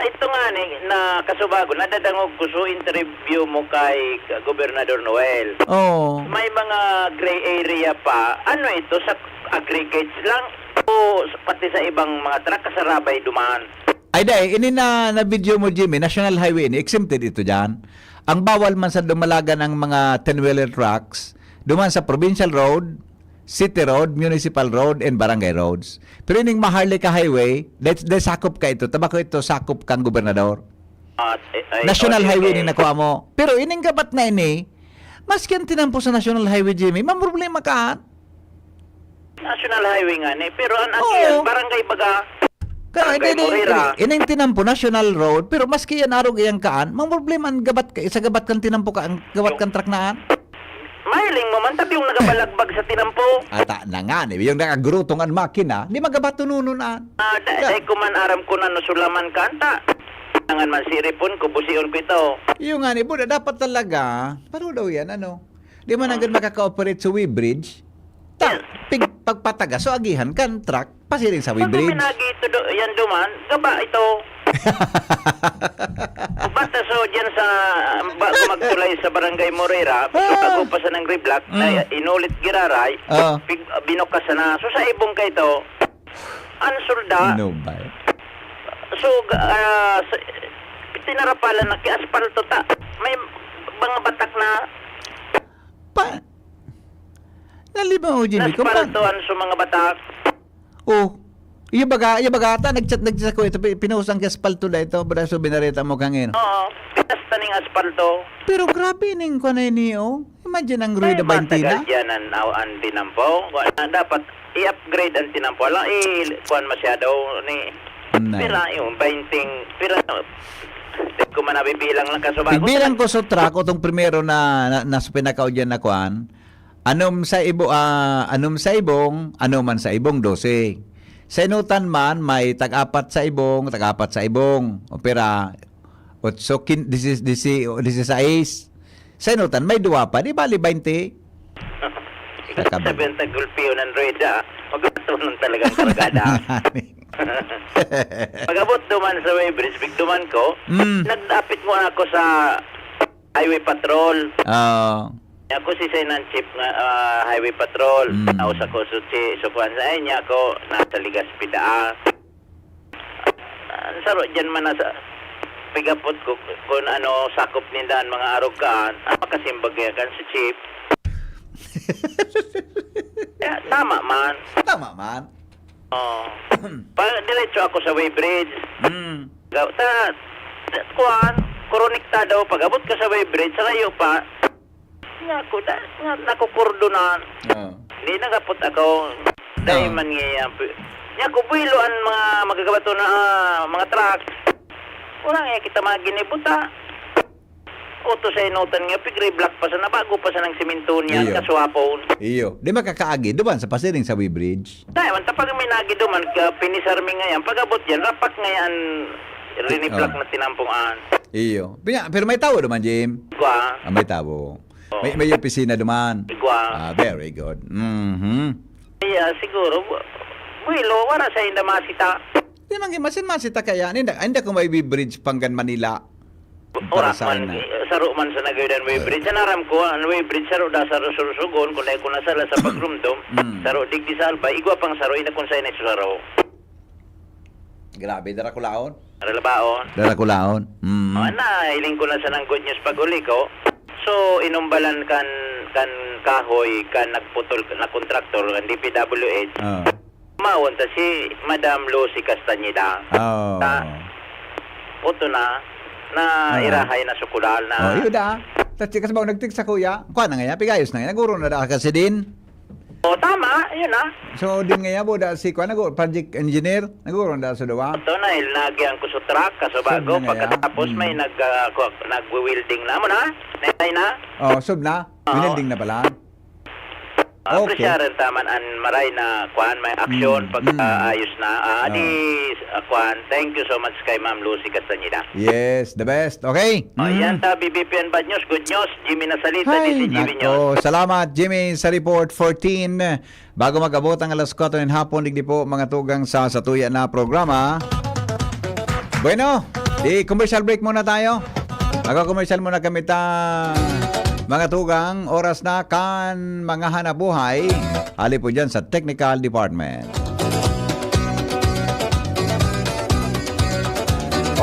Ito nga ni, na kasubago, nadadangog ko so interview mo kay Gobernador Noel. Oh. May mga gray area pa. Ano ito? Sa aggregates lang? O pati sa ibang mga truck kasarabay dumaan? Ay dahil, ini na video mo, Jimmy, National Highway, exempted ito dyan. Ang bawal man sa dumalagan ng mga 10-wheeler trucks, duman sa provincial road, city road, municipal road, and barangay roads. Pero ining Maharlika Highway, dahil sakop ka ito, tabako ito sakop kang gobernador. National Highway ni nakuha mo. Pero ining gabat na ini, maski ang tinampo sa National Highway, Jimmy, mamroblema ka. National Highway nga ni. Pero ang agihan, barangay baga. Barangay Morera. Ining tinampo national road pero maski yan arog iyang kaan, mang problema ang gabat ka isa gabat kan tinampo ka ang gabat kan truck naan. Mahiling mo man tabi yung nagabalagbag sa tinampo. Ata na nga ni yung nagagurutong ang makina, di magabat tunununaan. Dahil ko man aram ko na nusulaman kanta. Tangan man siripon ko, busion ko ito. Yung nga ni Buda, dapat talaga, paano daw yan, ano? Di man agad makaka-operate sa Weybridge. Pagpataga, so agihan kan truck, pasiring sa Pag Weybridge. minagi ito, yan duman, gaba ito. Basta so dyan sa, bago magtulay sa Barangay Morera, so bago pa sa ng reblock, na inulit giraray, binukas na, so sa ibong ka ito, ansulda, No ba? so, tinarapalan na ki-aspalto ta. May mga batak na Nalibaw, Jimmy. aspaltoan sa mga batak. Iya baga ata, nagchat ko ito, pinusang kaspalto na ito, bada so binarita mo kangin. Oo, pinasta ning aspalto. Pero grabe ning kanay niyo. Imagine ang rueda 20 na. Matagal dyan ang tinampo. Dapat i-upgrade ang tinampo. Alam, kuhan masyado ni... Pira yung 20, pira hindi ko man nabibilang lang kaso bago. Pigbilang ko sa truck o tong primero na nasa pinakaw dyan na kuan. Anom sa ibong, ano man sa ibong 12. Sa inutan man may tag-apat sa ibong. O pera 8 16. Sa inutan may 2 pa, di bali 20. Sabihan tagulpiyo ng Reda, magkatunan talagang kargada. Pag-abot duman sa Weybridge, big duman ko, nagdapit mo ako sa highway patrol. Ako si Senan Chief nga highway patrol. Nausa ko so kuhan sa niya ako nasa Ligaspi daa. Saro dyan man nasa pigapot ko kung ano sakop nindahan mga arogaan. Makasimbag kan si Chief. Tama man. Diretso ako sa Weybridge. Kuhan, koronikta daw. Pag-abot ka sa Weybridge, sa layo pa, nakukurdonan. Hindi nagapot ako. Dahil man ngayon. Kubuiloan mga magagabato na mga truck. Wala nga kita mga ginibuta. Oto sa inutan nga, pigre black pa sa nabago pa sa ng siminto niya, kaswapon. Iyo. Di makakaagi, duman sa pasiring sa Weybridge. Dahil, pag may nagi duman, pinisarmi ngayon, pag-abot yan, rapak ngayon, riniplak na tinampungan. Iyo. Pero may tawo duman, Jim. Igwa. May tawo. May opisina duman. Igwa. Very good. Kaya siguro, builo, wala sa inda masita. Di masin-masita kaya. Hindi ko may Weybridge panggan Manila. Ora man, saro man sa nagawin Weybridge. Sanaram ko, ang Weybridge, saro da sa Surusugon, kung na nasala sa pagrumdom, saro digdi sa Alba, igwa pang saro, inakonsay na sa saro. Grabe, darakulaon. Darakulahon. Hiling ko na sa ng good news pag uli ko. So, inumbalan kan kahoy, kan nagputol, na kontraktor, kan DPWH. Mawon ta si Madam Lucy Castañeda. Oto na irahay na sukulal na. Yun da. Tapos kasi ba nagtik sa kuya? Kuha na nga, pigayos na nga. Naguro na da kasi din. Tama, yun na. So, din nga bo da si kuha, project engineer, naguro na da sa dawa. Ito na, ilagyan ko sa truck, kaso bago, pagkatapos may nag-wielding na mo na. Netay na. Sub na. Winilding na pala. Presyaran taman an maray na kuan may aksyon pag ayos na. Thank you so much kay Ma'am Lucy Castañeda. Yes, the best. Okay. Yan ta, BBPN Bad News, Good News, Jimmy Nasalita, si Jimmy News. Salamat Jimmy sa report 14. Bago mag-abot ang alas 4 ng hapon, digdi po mga tugang sa tuya na programa. Bueno, di commercial break muna tayo. Mag-commercial muna kami mga tugang, oras na kan mga hanap buhay. Hali po dyan sa Technical Department.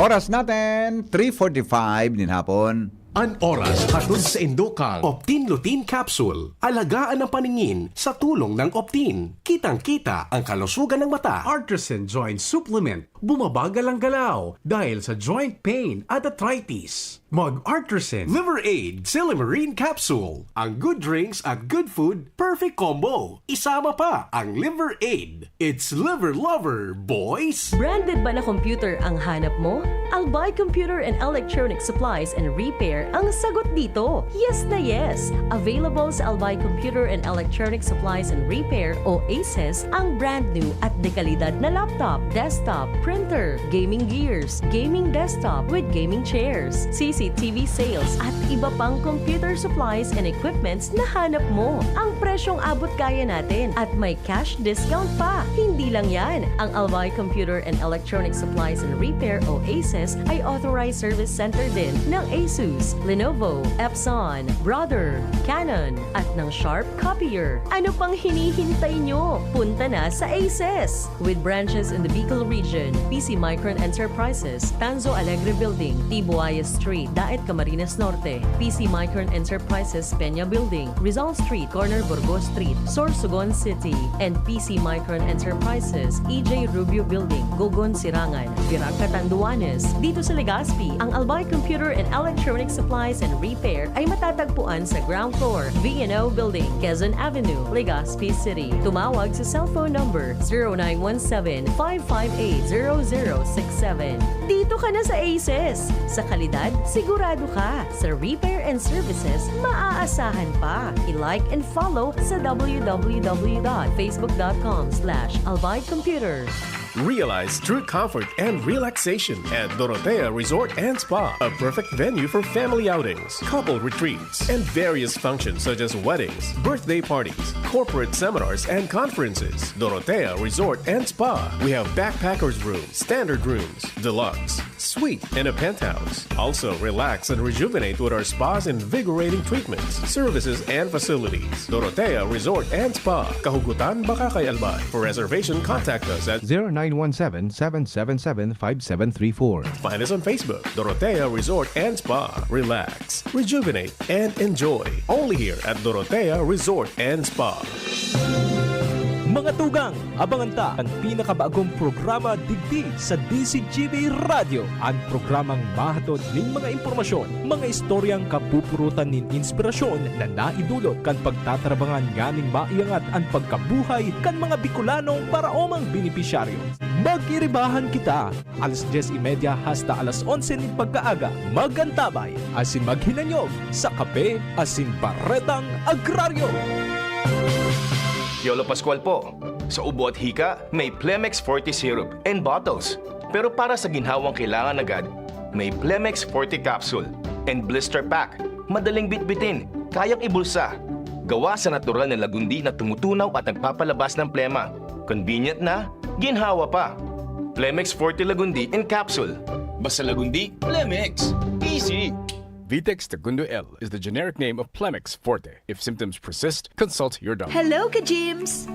Oras natin, 3:45 din hapon. An oras hatod sa Indokang Optin Lutein Capsule. Alagaan ang paningin sa tulong ng Optin. Kitang-kita ang kalusugan ng mata. Artisan Joint Supplement. Bumabagal ang galaw dahil sa joint pain at arthritis. Mag-Artisan Liver Aid Silimarine Capsule. Ang good drinks at good food, perfect combo. Isama pa ang Liver Aid. It's liver lover, boys! Branded ba na computer ang hanap mo? Albay Computer and Electronic Supplies and Repair ang sagot dito. Yes na yes! Available sa Albay Computer and Electronic Supplies and Repair o ACES ang brand new at dekalidad na laptop, desktop, printer, gaming gears, gaming desktop with gaming chairs, CCTV sales at iba pang computer supplies and equipments na hanap mo. Ang presyong abot kaya natin at may cash discount pa. Hindi lang yan. Ang Albay Computer and Electronic Supplies and Repair o ACES ay authorized service center din ng ASUS, Lenovo, Epson, Brother, Canon at ng Sharp Copier. Ano pang hinihintay nyo? Punta na sa ACES! With branches in the Bicol region, PC Micron Enterprises, Tanzo Alegre Building, Tibuaya Street, Daet Camarines Norte, PC Micron Enterprises, Peña Building, Rizal Street, Corner Burgos Street, Sorsogon City, and PC Micron Enterprises, EJ Rubio Building, Gogon Sirangan, Virac Catanduanes. Dito sa Legazpi, ang Albay Computer and Electronic Supplies and Repair ay matatagpuan sa ground floor, V&O Building, Quezon Avenue, Legazpi City. Tumawag sa cellphone number 0917-558-0067. Dito ka na sa ACES. Sa kalidad, sigurado ka. Sa repair and services, maaasahan pa. I-like and follow sa www.facebook.com/Albay Computer. Realize true comfort and relaxation at Dorotea Resort and Spa, a perfect venue for family outings, couple retreats, and various functions such as weddings, birthday parties, corporate seminars, and conferences. Dorotea Resort and Spa. We have backpackers rooms, standard rooms, deluxe, suite, and a penthouse. Also, relax and rejuvenate with our spa's invigorating treatments, services, and facilities. Dorotea Resort and Spa, Kahugutan, Bakakay, Albay. For reservation, contact us at 0917-777-5734. Find us on Facebook, Dorotea Resort and Spa. Relax, rejuvenate, and enjoy. Only here at Dorotea Resort and Spa. Mga tugang, abangan ta ang pinakabagong programa digdi sa DCGB Radio. Ang programang mahatod ning mga impormasyon, mga istoryang kapupurutan nin inspirasyon na naidulot kan pagtatrabangan nganing maiangat ang pagkabuhay kan mga Bicolanong paraomang benepisyaryo. Magiribahan kita, alas 10:30 hasta alas 11 ning pagkaaga. Magantabay, asin maghinanyog sa kape, asin paretang agraryo. Yolo Pascual po. Sa ubo at hika, may Plemex Forte Syrup and bottles. Pero para sa ginhawang kailangan agad, may Plemex Forte Capsule and Blister Pack. Madaling bitbitin, kayang ibulsa. Gawa sa natural na lagundi na tumutunaw at nagpapalabas ng plema. Convenient na, ginhawa pa. Plemex Forte Lagundi in Capsule. Basta lagundi, Plemex. Easy! Vitex Segundo L is the generic name of Plemex Forte. If symptoms persist, consult your doctor. Hello, ka-gyms!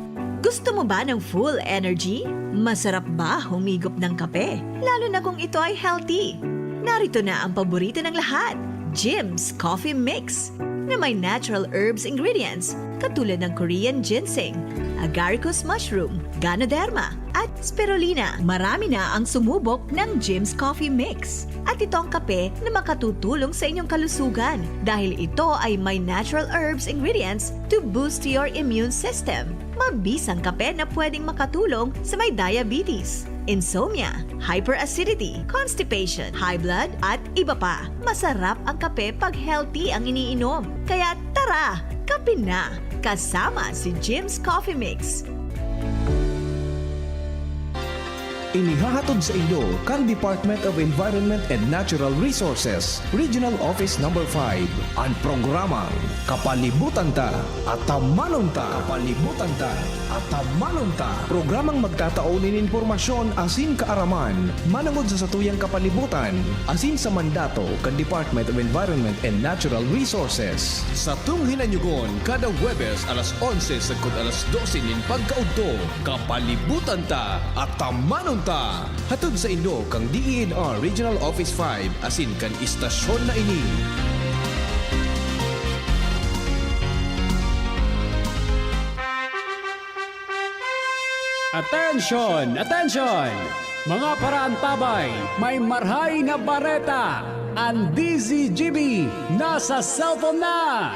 Gusto mo ba ng full energy? Masarap ba humigop ng kape? Lalo na kung ito ay healthy. Narito na ang paborito ng lahat, Jim's Coffee Mix, na may natural herbs ingredients katulad ng Korean ginseng, agaricus mushroom, ganoderma, at spirulina. Marami na ang sumubok ng Jim's Coffee Mix. At ito ang kape na makatutulong sa inyong kalusugan dahil ito ay may natural herbs ingredients to boost your immune system. Mabisang kape na pwedeng makatulong sa may diabetes, insomnia, hyperacidity, constipation, high blood, at iba pa. Masarap ang kape pag healthy ang iniinom. Kaya tara, kape na! Kasama si Jim's Coffee Mix. Inihahatod sa inyo kang Department of Environment and Natural Resources, Regional Office No. 5, ang programang Kapalibutan Ta at Tamanon Ta. Kapalibutan Ta at Tamanon Ta. Programang magtataunin informasyon asin kaaraman, manangod sa satuyang kapalibutan, asin sa mandato kan Department of Environment and Natural Resources. Sa tunghinanyugon, kada Huwebes alas 11 sagkod alas 12 nin pagkaudto, Kapalibutan Ta at Tamanon Ta. Hatod sa inyo kang DENR Regional Office 5 asin kan istasyon na ini. Attention! Attention! Mga paraantabay, may marhay na bareta. Ang DZGB nasa cellphone na!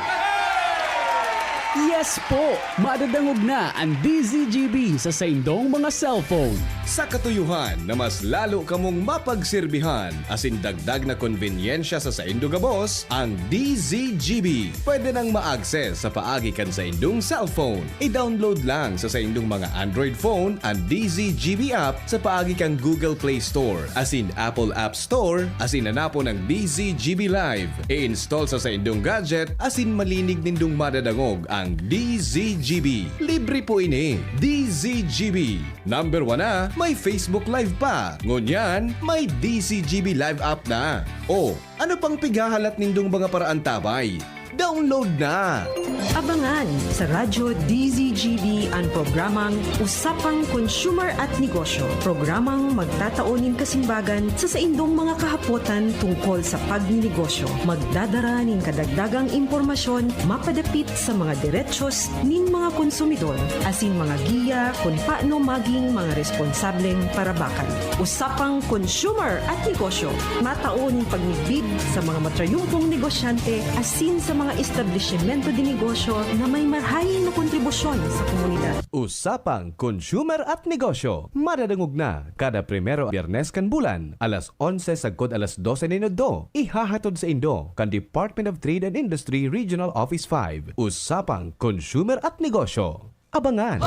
Yes po! Madadangog na ang DZGB sa saindong mga cellphone. Sa katuyuhan na mas lalo kamong mapagsilbihan asin dagdag na konbinyensya sa saindo gabos, ang DZGB pwede nang ma-access sa paagi kan sa indong cellphone. I-download lang sa saindong mga Android phone ang DZGB app sa paagi kan Google Play Store asin Apple App Store asin hanapo ng DZGB Live. I-install sa saindong gadget asin malinig nindong madadangog ang DZGB. Libre po ini. DZGB. Number 1 na, may Facebook Live pa. Ngunyan, may DZGB Live app na. O, ano pang pigahalat nindong mga paraantabay? Download na! Abangan sa Radyo DZGB ang programang Usapang Consumer at Negosyo. Programang magtataunin kasimbagan sa saindong mga kahapotan tungkol sa pagninegosyo. Magdadara nin kadagdagang impormasyon mapadapit sa mga diretsyon nin mga konsumidor asin mga giya kung paano maging mga responsableng parabakan. Usapang Consumer at Negosyo. Mataon pagnibid sa mga matrayumpong negosyante asin sa mga establishmento de negosyo na may marhayin na kontribusyon sa komunidad. Usapang Consumer at Negosyo. Madadangog na kada primero Biyernes kan bulan, alas 11 sagkod alas 12 minuto. Ihahatod sa Indo kan Department of Trade and Industry Regional Office 5. Usapang Consumer at Negosyo. Abangan!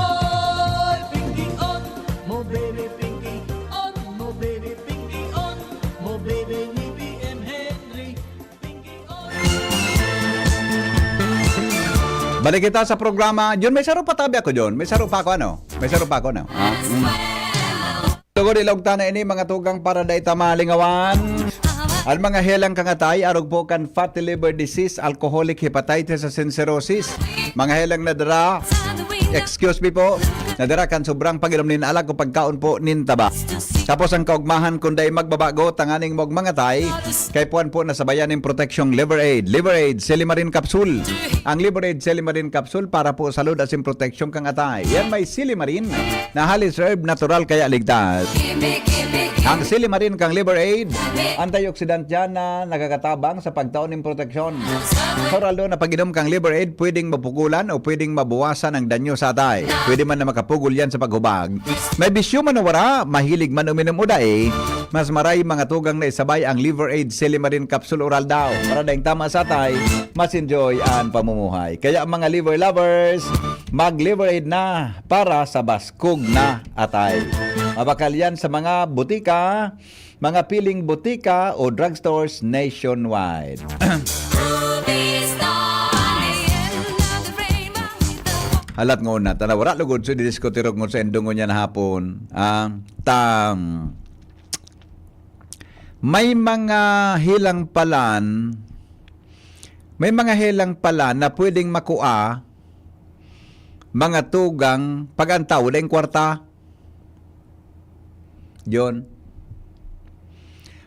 Balik kita sa programa. John, may saro pa tabi ako, John. May saro pa ako, ano? May saro pa ako, ano? Tugod ilog na ini mga tugang para dahi tamalingawan. Ang mga helang kangatay, arog po kan fatty liver disease, alcoholic hepatitis, and cirrhosis. Mga helang nadara, excuse me po, nadara kan sobrang paginom nin alag o pagkaon po nin taba. Tapos ang kaugmahan kunday magbabago, tanganing mog mga tay, kay puan po nasabayan ng protection Liver Aid. Liver Aid, Silimarin Capsule. Ang Liver Aid, Silimarin Capsule para po salud asin protection kang atay. Yan may Silimarin na halis herb natural kaya ligtas. Ang Silimarin kang Liver Aid, antioxidant yan na nagkakatabang sa pagtaon ng proteksyon. Soraldo na pag-inom kang Liver Aid, pwedeng mapugulan o pwedeng mabuwasan ang danyo sa atay. Pwede man na makapugul yan sa paghubag. May bisyo man o wara, mahilig man uminom uday, mas maray mga tugang na isabay ang Liver Aid Silimarin Capsule Oral daw. Para dahing tama sa atay, mas enjoy ang pamumuhay. Kaya mga liver lovers, mag-Liver Aid na para sa baskog na atay. Mabakal yan sa mga butika, mga piling butika o drugstores nationwide. Halat nga una, tanawara lugod so didiskutirog mo sa endungo niya na hapon. May mga hilang palan, na pwedeng makua mga tugang pagantaw dahing kwarta. Yon.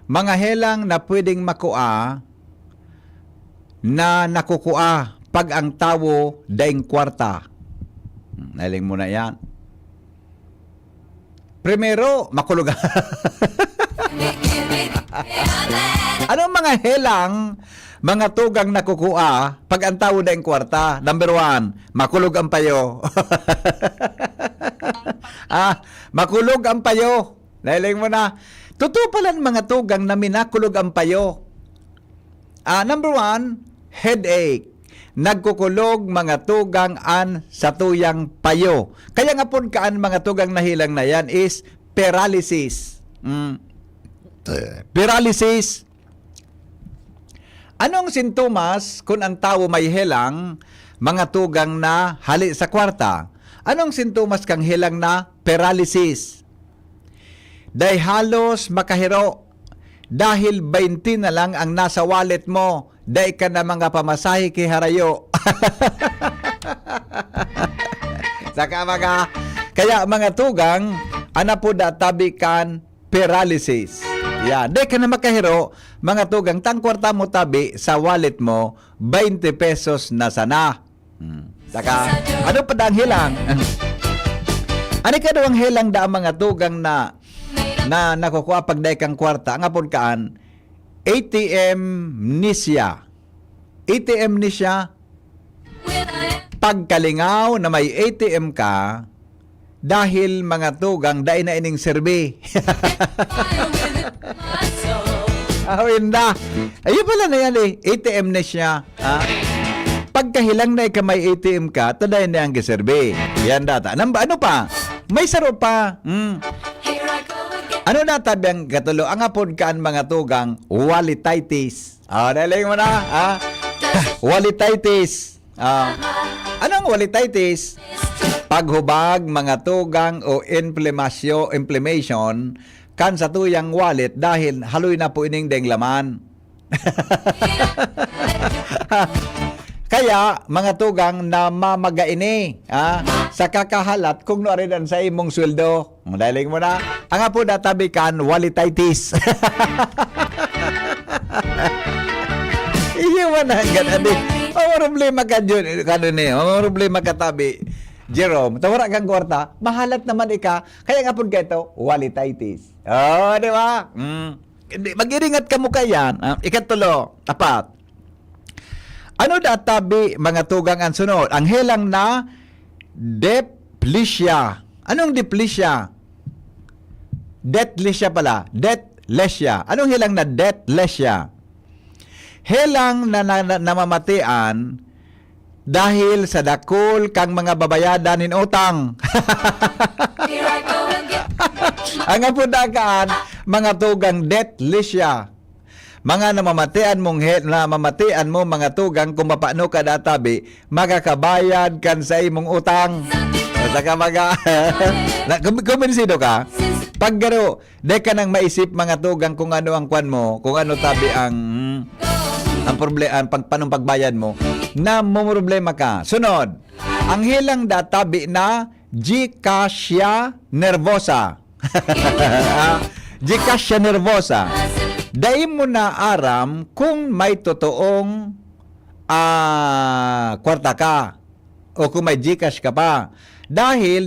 Mga helang na pwedeng makua na nakukua pag ang tawo daing kwarta. Nailing mo na yan. Primero, makulog. Anong mga helang, mga tugang nakukua pag ang tawo daing kwarta? Number 1, makulog ang payo. Makulog ang payo. Nailing mo na. Totoo pala mga tugang na minakulog ang payo. Number 1, headache. Nagkukulog mga tugang an sa tuyang payo. Kaya nga po kaan mga tugang na hilang na yan is paralysis. Paralysis. Anong sintomas kung ang tao may helang, mga tugang na hali sa kwarta? Anong sintomas kang helang na paralysis? Dahil halos makahiro dahil 20 na lang ang nasa wallet mo, dahil ka na mga pamasahe kay harayo. Saka mga, kaya mga tugang, ana po da tabi kan paralysis. Dahil ka na makahiro, mga tugang, tang kwarta mo tabi sa wallet mo, 20 pesos na sana. Saka, ano pa dang hilang? Ani ka daw ang helang da ang mga tugang na nakukuha pag day kang kwarta, ang apod kaan, ATM ni siya. ATM ni siya. Pagkalingaw na may ATM ka, dahil mga tugang dahil na ining serbi. Hinda. Ayun pala na yan eh. ATM na siya. Pagkahilang na may ATM ka, taday na ang giserbi. Yan data. Ano pa? May saro pa. Ano na tabi ang katulo? Ang apod kaan mga tugang, walititis. Daling mo na. Walititis. Anong walititis? Paghubag mga tugang o inflammation kan sa tuyang wallet dahil haloy na po ining deng laman. Kaya mga tugang na mamagaini sa kakahalat kung noaridan sa imong sweldo. Daling mo na. Ang apo databi kan walititis. Iyo man hanggang adi. Ang problema ka dyan. Ang problema ka tabi. Jerome, tawara kang kwarta, mahalat naman ika. Kaya nga po gaito, walititis. Di ba? Mag-iringat ka mo kayan. Ikatulo, apat. Ano databi mga tugang ang sunod? Ang helang na deplesia. Anong deplesia? Deathlesia pala. Deathlesia. Anong helang na deathlesia? Helang na namamatian dahil sa dakol kang mga babayadan in utang. Ang apudakaan, mga tugang deathlesia. Mga namamatian mo mga tugang kung mapano ka databi, magkakabayad kan sa imong utang. Saka kuminsido ka. Pag garo, de ka nang maisip mga tugang kung ano ang kwan mo, kung ano tabi ang problema, panong pagbayad mo, na problema ka. Sunod, ang hilang databi na Gcasia nervosa. Gcasia nervosa. Dahil mo na aram kung may totoong kwarta ka o kung may Gcash ka pa. Dahil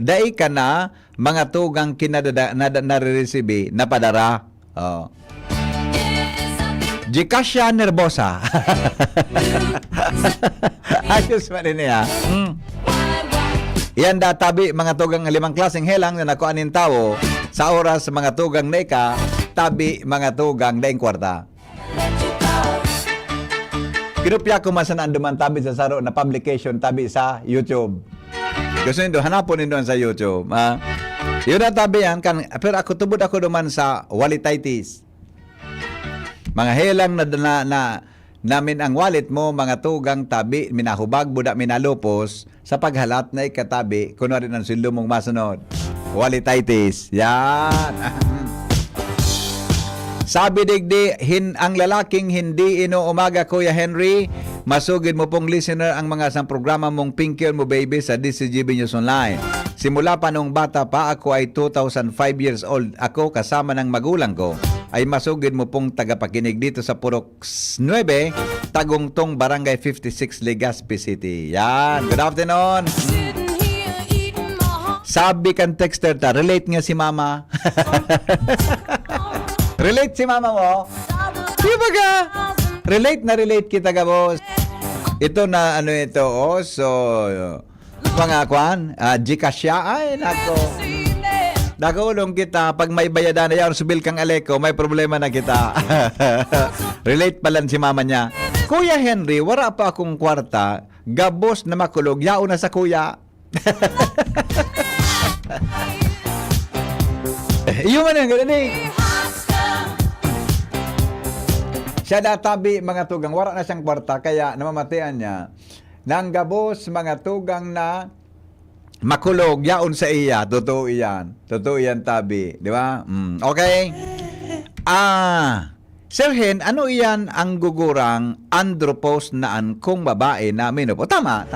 dahil ka na mga tugang nare-receive na padara. Gcasia nervosa. Ayos pa rin niya. Yan databi mga tugang 5 klaseng helang na nakuanin tao sa oras mga tugang neka, tabi mga tugang daing kwarta. Kinupya ko masan anduman tabi sa saro na publication tabi sa YouTube. Gusto nindo hanapon nindo sa YouTube. Yun na tabi yan kan, pero ako tubod ako duman sa walititis. Mga helang na namin ang wallet mo, mga tugang tabi, minahubag, budak, minalupos, sa paghalat na ikatabi, kunwari ng sildo mong masunod. Walititis. Yan. Sabi digdi, ang lalaking hindi inuumaga, Kuya Henry, masugid mo pong listener ang mga sang programa mong Pinky mo baby sa DCGB News Online. Simula pa nung bata pa, ako ay 2005 years old. Ako kasama ng magulang ko ay masugid mo pong tagapakinig dito sa Purok 9, Tagungtong, Barangay 56, Legazpi City. Yan. Good afternoon. Sabi kan texter ta, relate nga si mama. Relate si mama mo? Di ba ka? Relate kita ka, boss. Ito na ano ito, so pangakwan, Gcasia, ay nako. Nakulong kita, pag may bayadan na yan, subil kang aleko, may problema na kita. Relate pala si mama niya. Kuya Henry, wala pa akong kwarta, gabos na makulog, yao na sa kuya. Yung man yung ganun. Siya databi mga tugang, wala na siyang kwarta, kaya namamatian niya. Nang gabos mga tugang na makulog, yaon sa iya. Totoo yan. Totoo yan, tabi. Di ba? Okay? Sir Hen, ano iyan ang gugurang andropause naan kung babae na menopause? Tama.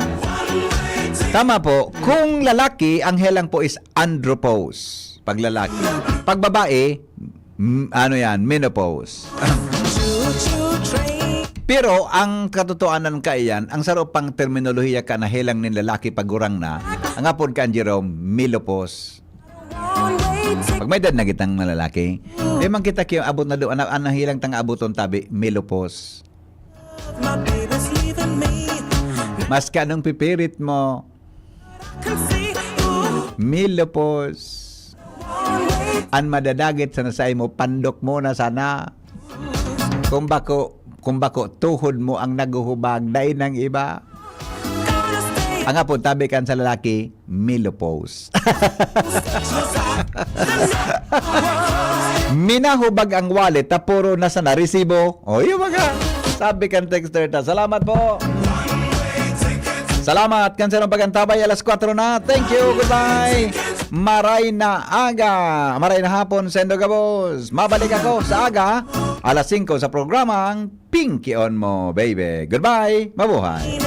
Tama po. Kung lalaki, ang helang po is andropause. Pag lalaki. Pag babae, ano yan? Menopause. Pero ang katotohanan ka iyan, ang sarap pang terminolohiya ka na helang ng lalaki pag gurang na, Ang apod ka, Jerome, milopos. Pag may dad na kitang malalaki, di man kita kayo abot na doon, anahilang tang abuton tabi, milopos. Mas ka nung pipirit mo, milopos. An madadagit sa nasay mo, pandok mo na sana. Kung bako tuhod mo ang naguhubag, dahin ng iba. Ang apod, tabi kan sa lalaki, milopos. Minahubag ang wallet, tapuro na sa naresibo. O, yung mga, sabi kan texter ta. Salamat po. Salamat, kanserong pagantabay, alas 4 na. Thank you, goodbye. Maray na aga, maray na hapon, Sendo Gabos. Mabalik ako sa aga, alas 5 sa programang Pinky On Mo, baby. Goodbye, mabuhay.